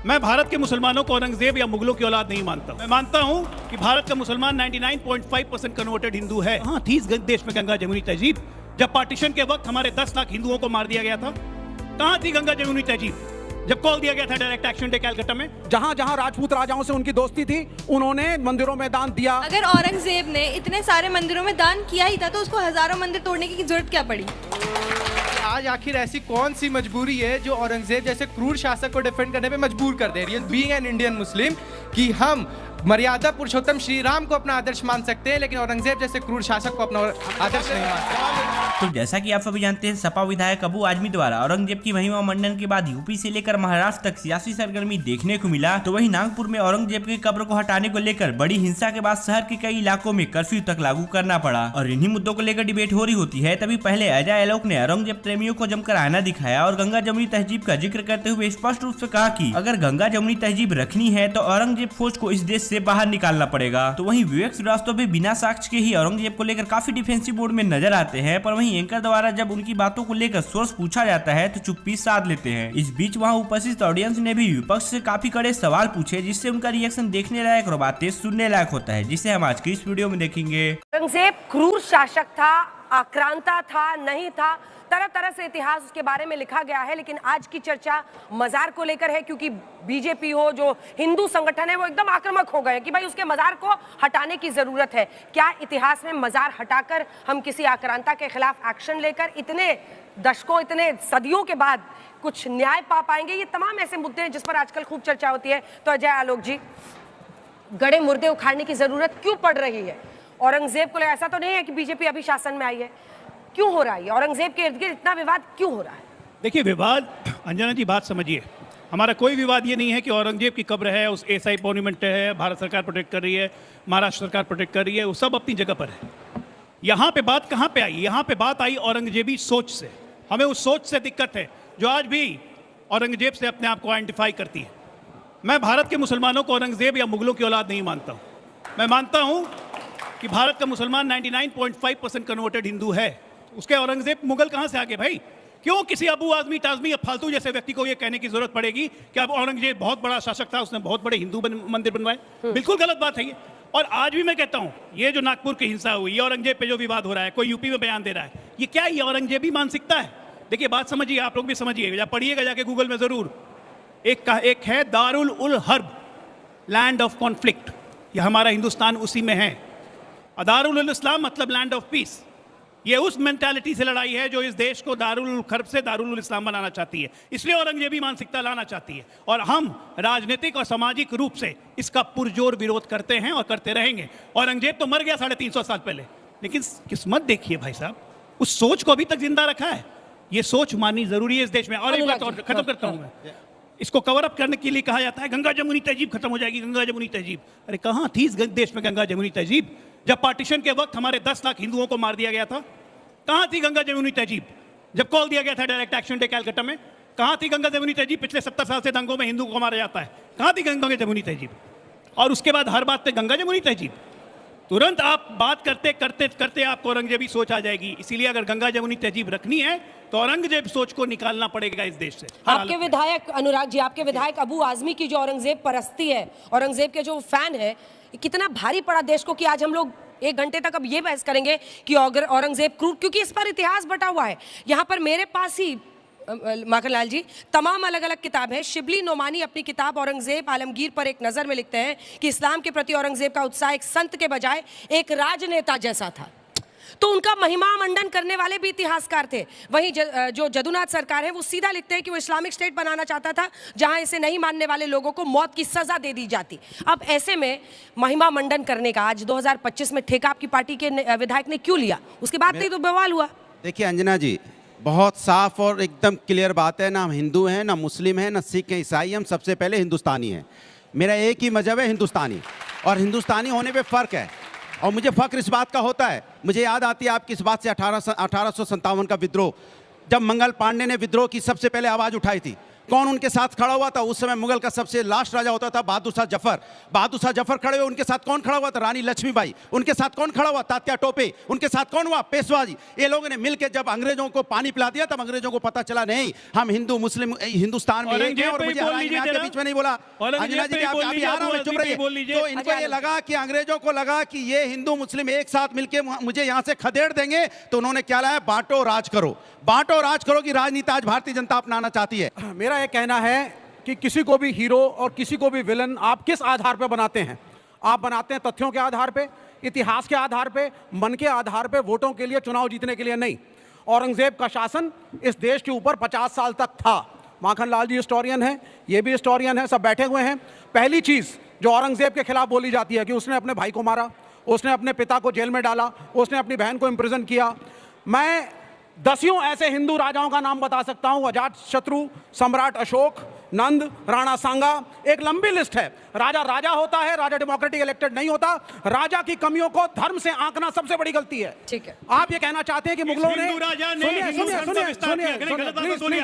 मैं भारत के मुसलमानों को औरंगजेब या मुगलों की औलाद नहीं मानता। मैं मानता हूं कि भारत का मुसलमान 99.5% कन्वर्टेड हिंदू है। हाँ थी इस देश में गंगा जमुनी तहजीब। जब पार्टीशन के वक्त हमारे 10 लाख हिंदुओं को मार दिया गया था, कहां थी गंगा जमुनी तहजीब? जब कॉल दिया गया था डायरेक्ट एक्शन डे कलकत्ता में, जहां जहां राजपूत राजाओं से उनकी दोस्ती थी, उन्होंने मंदिरों में दान दिया। अगर औरंगजेब ने इतने सारे मंदिरों में दान किया ही था तो उसको हजारों मंदिर तोड़ने की जरूरत क्या पड़ी? आज आखिर ऐसी कौन सी मजबूरी है जो औरंगजेब जैसे क्रूर शासक को डिफेंड करने पे मजबूर कर दे रही है? बीइंग एन इंडियन मुस्लिम कि हम मर्यादा पुरुषोत्तम श्री राम को अपना आदर्श मान सकते हैं, लेकिन औरंगजेब जैसे क्रूर शासक को अपना आदर्श नहीं मान सकते। तो जैसा कि आप सभी जानते हैं, सपा विधायक अबू आजमी द्वारा औरंगजेब की महिमा मंडन के बाद यूपी से लेकर महाराष्ट्र तक सियासी सरगर्मी देखने को मिला। तो वहीं नागपुर में औरंगजेब की कब्र को हटाने को लेकर बड़ी हिंसा के बाद शहर के कई इलाकों में कर्फ्यू तक लागू करना पड़ा और इन्हीं मुद्दों को लेकर डिबेट हो रही होती है। तभी पहले अजय आलोक ने औरंगजेब प्रेमियों को जमकर आईना दिखाया और गंगा जमुनी तहजीब का जिक्र करते हुए स्पष्ट रूप से कहा कि अगर गंगा जमुनी तहजीब रखनी है तो औरंगजेब फौज को इस देश से बाहर निकालना पड़ेगा। तो वहीं विवेक श्रीवास्तव भी बिना साक्ष्य के ही औरंगजेब को लेकर काफी डिफेंसिव मोड में नजर आते हैं, पर वहीं एंकर द्वारा जब उनकी बातों को लेकर सोर्स पूछा जाता है तो चुप्पी साध लेते हैं। इस बीच वहां उपस्थित ऑडियंस ने भी विपक्ष से काफी कड़े सवाल पूछे, जिससे उनका रिएक्शन देखने लायक और बातें सुनने लायक होता है, जिसे हम आज की इस वीडियो में देखेंगे। औरंगजेब क्रूर शासक था, आक्रांता था, नहीं था, तरह तरह से इतिहास उसके बारे में लिखा गया है। लेकिन आज की चर्चा मजार को लेकर है, क्योंकि बीजेपी हो, जो हिंदू संगठन है, वो एकदम आक्रामक हो गए कि भाई उसके मजार को हटाने की जरूरत है। क्या इतिहास में मजार हटाकर हम किसी आक्रांता के खिलाफ एक्शन लेकर इतने दशकों, इतने सदियों के बाद कुछ न्याय पा पाएंगे? ये तमाम ऐसे मुद्दे हैं जिस पर आजकल खूब चर्चा होती है। तो अजय आलोक जी, गड़े मुर्दे उखाड़ने की जरूरत क्यों पड़ रही है? औरंगजेब को ऐसा तो नहीं है कि बीजेपी अभी शासन में आई है, क्यों हो रहा है? औरंगजेब के इर्द गिर्द इतना विवाद क्यों हो रहा है? देखिए विवाद, अंजना जी बात समझिए, हमारा कोई विवाद ये नहीं है कि औरंगजेब की कब्र है, उस एसआई मॉन्यूमेंट है, भारत सरकार प्रोटेक्ट कर रही है, महाराष्ट्र सरकार प्रोटेक्ट कर रही है, वो सब अपनी जगह पर है। यहाँ पे बात कहाँ पे आई? यहाँ पे बात आई औरंगजेबी सोच से। हमें उस सोच से दिक्कत है जो आज भी औरंगजेब से अपने आप को आइडेंटिफाई करती है। मैं भारत के मुसलमानों को औरंगजेब या मुगलों की औलाद नहीं मानता हूँ। मैं मानता हूँ कि भारत का मुसलमान 99.5% कन्वर्टेड हिंदू है। उसके औरंगजेब मुगल कहाँ से आगे भाई? क्यों किसी अबू आजमी टाजमी या फालतू जैसे व्यक्ति को ये कहने की जरूरत पड़ेगी कि अब औरंगजेब बहुत बड़ा शासक था, उसने बहुत बड़े हिंदू मंदिर बनवाए? बिल्कुल गलत बात है ये। और आज भी मैं कहता हूँ, ये जो नागपुर की हिंसा हुई, ये औरंगजेब पे जो विवाद हो रहा है, कोई यूपी में बयान दे रहा है, ये क्या ये औरंगजेबी मानसिकता है? देखिए बात समझिए, आप लोग भी समझिए, पढ़िएगा जाके गूगल में जरूर। एक है Darul ul Harb, land of conflict, ये हमारा हिंदुस्तान उसी में है। दारुल उल इस्लाम मतलब लैंड ऑफ पीस। ये उस मेंटालिटी से लड़ाई है जो इस देश को दारुल खर्ब से दारुल इस्लाम बनाना चाहती है, इसलिए औरंगजेबी मानसिकता लाना चाहती है। और हम राजनीतिक और सामाजिक रूप से इसका पुरजोर विरोध करते हैं और करते रहेंगे। औरंगजेब तो मर गया 350 साल पहले, लेकिन किस्मत देखिए भाई साहब, उस सोच को अभी तक जिंदा रखा है। ये सोच माननी जरूरी है इस देश में। और एक बात और खत्म करता हूं मैं, इसको कवर अप करने के लिए कहा जाता है गंगा जमुनी तहजीब खत्म हो जाएगी, गंगा जमुनी तहजीब। अरे कहां थी इस देश में गंगा जमुनी तहजीब? जब पार्टीशन के वक्त हमारे 10 लाख हिंदुओं को मार दिया गया था, कहां थी गंगा जमुनी तहजीब? जब कॉल दिया गया था डायरेक्ट एक्शन डे कलकत्ता में, कहां थी गंगा जमुनी तहजीब? पिछले 70 साल से दंगों में हिंदू को मारा जाता है, कहां थी गंगा जमुनी तहजीब? और उसके बाद हर बात पे गंगा जमुनी तहजीब। तुरंत आप बात करते करते करते आपको औरंगजेबी सोच आ जाएगी। इसीलिए अगर गंगा जमुनी तहजीब रखनी है तो औरंगजेब सोच को निकालना पड़ेगा इस देश से। आपके विधायक अनुराग जी, आपके विधायक अबू आजमी की जो औरंगजेब परस्ती है, औरंगजेब के जो फैन है, कितना भारी पड़ा देश को कि आज हम लोग 1 घंटे तक अब ये बहस करेंगे कि अगर औरंगजेब क्रूर, क्योंकि इस पर इतिहास बटा हुआ है। यहाँ पर मेरे पास ही माखनलाल जी तमाम अलग अलग किताब है। शिबली नोमानी अपनी किताब औरंगजेब आलमगीर पर एक नज़र में लिखते हैं कि इस्लाम के प्रति औरंगजेब का उत्साह एक संत के बजाय एक राजनेता जैसा था। तो उनका महिमा मंडन करने वाले भी इतिहासकार थे। वहीं जो जदुनाथ सरकार है वो सीधा लिखते हैं कि वो इस्लामिक स्टेट बनाना चाहता था जहां इसे नहीं मानने वाले लोगों को मौत की सजा दे दी जाती। अब ऐसे में महिमा मंडन करने का आज 2025 में ठेका आपकी पार्टी के विधायक ने क्यों लिया? उसके बाद नहीं तो बवाल हुआ। देखिए अंजना जी, बहुत साफ और एकदम क्लियर बात है, ना हम हिंदू हैं, ना मुस्लिम हैं, ना सिख हैं, ईसाई, हम सबसे पहले हिंदुस्तानी हैं। मेरा एक ही मजहब है, हिंदुस्तानी। और हिंदुस्तानी होने पे फ़र्क है, और मुझे फ़ख्र इस बात का होता है। मुझे याद आती है आपकी इस बात से 1857 का विद्रोह, जब मंगल पांडे ने विद्रोह की सबसे पहले आवाज़ उठाई थी। कौन उनके साथ खड़ा हुआ था? उस समय मुगल का सबसे लास्ट राजा होता था बहादुर शाह जफर। बहादुर शाह जफर खड़े हुए, उनके साथ कौन खड़ा हुआ था? रानी लक्ष्मीबाई। उनके साथ कौन खड़ा हुआ? तात्या टोपे। उनके साथ कौन हुआ? पेशवा जी। ये लोगों ने मिलकर जब अंग्रेजों को पानी पिला दिया, तब अंग्रेजों को पता चला नहीं हम हिंदू मुस्लिम हिंदुस्तान में एक हैं। और मुझे आपके बीच में नहीं बोला, अंजना जी अभी आ रहा हूं, चुप रहिए। तो इनको ये लगा कि अंग्रेजों को लगा कि ये हिंदू मुस्लिम एक साथ मिलकर मुझे यहां से खदेड़ देंगे, तो उन्होंने क्या लाया? बांटो राज करो। बांटो राज करो की राजनीति आज भारतीय जनता अपनाना चाहती है। मेरा यह कहना है कि किसी को भी हीरो और किसी को भी विलन आप किस आधार पर बनाते हैं? आप बनाते हैं तथ्यों के आधार पे, इतिहास के आधार पे, मन के आधार पे, वोटों के लिए, चुनाव जीतने के लिए नहीं। औरंगजेब का शासन इस देश के ऊपर 50 साल तक था। माखन लाल जी हिस्टोरियन है, ये भी हिस्टोरियन है, सब बैठे हुए हैं। पहली चीज जो औरंगजेब के खिलाफ बोली जाती है कि उसने अपने भाई को मारा, उसने अपने पिता को जेल में डाला, उसने अपनी बहन को इम्प्रिजन किया। मैं दसियों ऐसे हिंदू राजाओं का नाम बता सकता हूं, अजात शत्रु, सम्राट अशोक, नंद, राणा सांगा, एक लंबी लिस्ट है। राजा राजा होता है, राजा डेमोक्रेटिक इलेक्टेड नहीं होता। राजा की कमियों को धर्म से आंकना सबसे बड़ी गलती है। ठीक है, आप ये कहना चाहते हैं कि मुगलों ने हिंदू राजा ने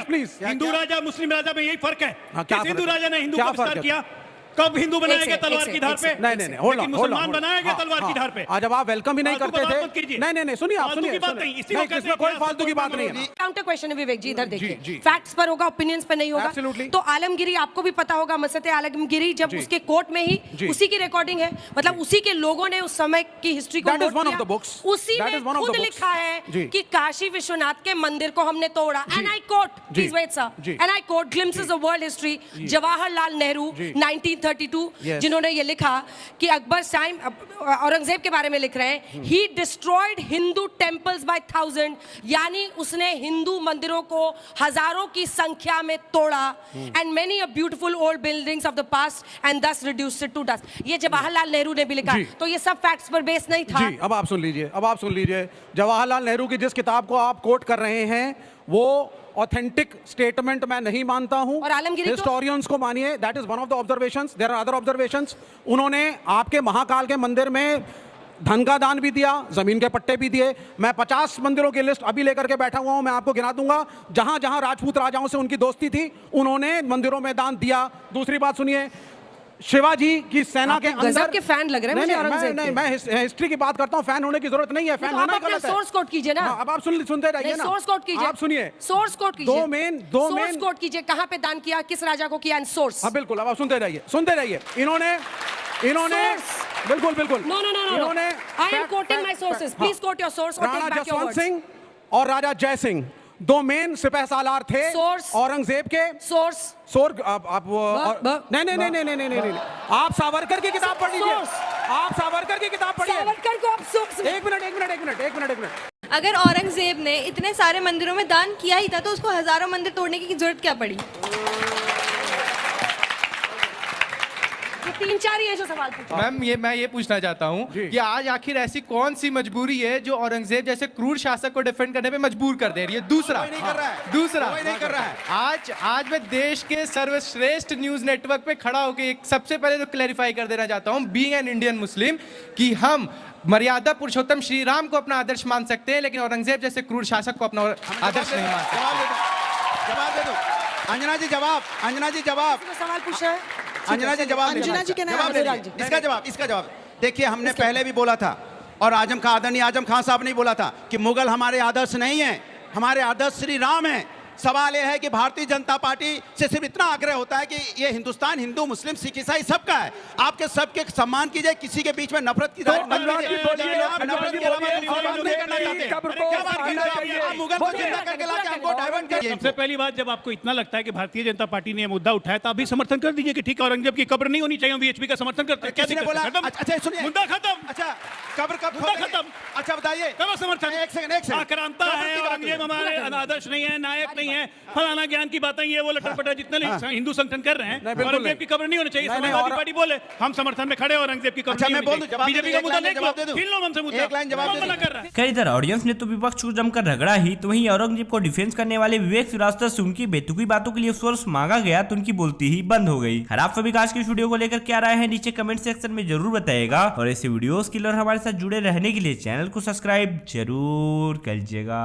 प्लीज हिंदू राजा मुस्लिम राजा में यही फर्क है। क्या हिंदू राजा ने हिंदू क्या को विस्तार फर्क है? किया? कब हिंदू बनाया गया तलवार की धार पे? नहीं होल्ड ऑन, मुसलमान बनाया गया तलवार की धार पे। आज जब आप वेलकम ही नहीं करते थे। नहीं सुनिए, आप सुनिए, इसमें कोई फालतू की बात नहीं है। काउंटर क्वेश्चन है विवेक जी, इधर जी। देखिए। फैक्ट्स पर होगा, ओपिनियंस पे नहीं होगा। Absolutely. तो आलमगिरी आपको भी पता होगा, मसते आलमगिरी जब उसके कोर्ट में ही उसी की रिकॉर्डिंग है, मतलब उसी के लोगों ने उस समय की हिस्ट्री को That is note one of किया। the books. उसी That में is one of खुद the books. लिखा है जी। कि काशी विश्वनाथ के मंदिर को हमने तोड़ा। And I quote, please wait sir, and I quote, glimpses of world history, Jawaharlal Nehru 1932, जिन्होंने ये लिखा कि अकबर टाइम, औरंगजेब के बारे में लिख रहे हैं, ही डिस्ट्रॉयड हिंदू टेम्पल्स बाय 1000, यानी उसने हिंदू मंदिरों को हजारों की संख्या में तोड़ा। And many a beautiful old buildings of the past and दस रिड्यूस्ड इट टू डस्ट। ये जवाहरलाल नेहरू ने भी लिखा, तो ये सब फैक्ट्स पर बेस नहीं था। जी, अब आप सुन लीजिए, जवाहरलाल नेहरू की जिस किताब को आप कोट कर रहे हैं वो ऑथेंटिक स्टेटमेंट मैं नहीं मानता हूं। और आलमगिरी हिस्टोरियंस को मानिए, that is one of the observations, there are other observations. उन्होंने आपके महाकाल के मंदिर में धन का दान भी दिया, जमीन के पट्टे भी दिए। मैं 50 मंदिरों की लिस्ट अभी लेकर के बैठा हुआ हूं, मैं आपको गिना दूंगा। जहां जहां राजपूत राजाओं से उनकी दोस्ती थी, उन्होंने मंदिरों में दान दिया। दूसरी बात सुनिए, शिवाजी की सेना के अंदर गजब के फैन लग रहे हैं मुझे औरंगजेब के। मैं हिस्ट्री की बात करता हूं, फैन होने की जरूरत नहीं है, फैन होना ही गलत है। सोर्स कोट कीजिए ना। अब आप सुनते रहिए ना, सोर्स कोट कीजिए, आप सुनिए, सोर्स कोट कीजिए, दो मेन सोर्स कोट कीजिए, कहां पे दान किया, किस राजा को किया, एंड सोर्स। हाँ बिल्कुल, अब आप सुनते रहिए। इन्होंने बिल्कुल नो इन्होंने I am quoting my sources, please quote your source और take Rana back your Jaswant words. Singh और राजा जय सिंह दो मेन सिपह सालार थे सोर्स औरंगजेब के। सोर्स आप नहीं, आप सावरकर की किताब पढ़ लीजिए, आप सावरकर की किताब पढ़िए। सावरकर को आप सोर्स। एक मिनट। अगर औरंगजेब ने इतने सारे मंदिरों में दान किया ही था तो उसको हजारों मंदिर तोड़ने की जरूरत क्या पड़ी? तीन चार ही है जो सवाल पूछा। मैम मैं ये पूछना चाहता हूँ कि आज आखिर ऐसी कौन सी मजबूरी है जो औरंगजेब जैसे क्रूर शासक को डिफेंड करने पे मजबूर कर दे रही है? दूसरा नहीं कर रहा है। आज मैं देश के सर्वश्रेष्ठ न्यूज नेटवर्क पे खड़ा होकर एक सबसे पहले तो क्लैरिफाई कर देना चाहता हूँ, बीइंग एन इंडियन मुस्लिम, कि हम मर्यादा पुरुषोत्तम श्री राम को अपना आदर्श मान सकते हैं, लेकिन औरंगजेब जैसे क्रूर शासक को अपना आदर्श नहीं मान सकते। जवाब दे दो अंजना जी, जवाब सवाल पूछा है अंजना जी, जवाब इसका जवाब देखिए, हमने पहले भी बोला था और आदरणीय आजम खान साहब ने बोला था कि मुगल हमारे आदर्श नहीं है, हमारे आदर्श श्री राम है। सवाल यह है कि भारतीय जनता पार्टी से सिर्फ इतना आग्रह होता है कि ये हिंदुस्तान हिंदू मुस्लिम सिख ईसाई सबका है, आपके सबके सम्मान कीजिए, किसी के बीच में नफरत की सबसे पहली बात, जब आपको इतना लगता है कि भारतीय जनता पार्टी ने मुद्दा उठाया तो आप भी समर्थन कर दीजिए कि ठीक है, औरंगजेब की कब्र नहीं होनी चाहिए, हम वीएचपी का समर्थन करते हैं। किसने बोला? अच्छा सुनिए, मुद्दा खत्म। अच्छा कब्र कब खत्म? अच्छा बताइए, कब समर्थन? एक सेकंड आक्रांता है, औरंगजेब हमारे आदर्श नहीं है, नायक नहीं है, फलाना ज्ञान की बातें ये वो लटर-पटर जितने हिंदू संगठन कर रहे हैं, औरंगजेब की कब्र नहीं होनी चाहिए। समाजवादी पार्टी बोले हम समर्थन में खड़े, औरंगजेब की कब्र नहीं होनी चाहिए। बीजेपी का मुद्दा लेके फिर लो हमसे मुद्दा, एक लाइन जवाब कौन मना कर रहा है? खैर, इधर ऑडियंस ने तो विपक्ष को जमकर रगड़ा ही, तो वहीं औरंगजेब को डिफेंस करने वाले विवेक श्रीवास्तव से उनकी बेतुकी बातों के लिए सोर्स मांगा गया तो उनकी बोलती ही बंद हो गई। खराब सभी आज की वीडियो को लेकर क्या राय है नीचे कमेंट सेक्शन में जरूर बताइएगा, और ऐसे वीडियोस के लिए हमारे साथ जुड़े रहने के लिए चैनल को सब्सक्राइब जरूर कीजिएगा।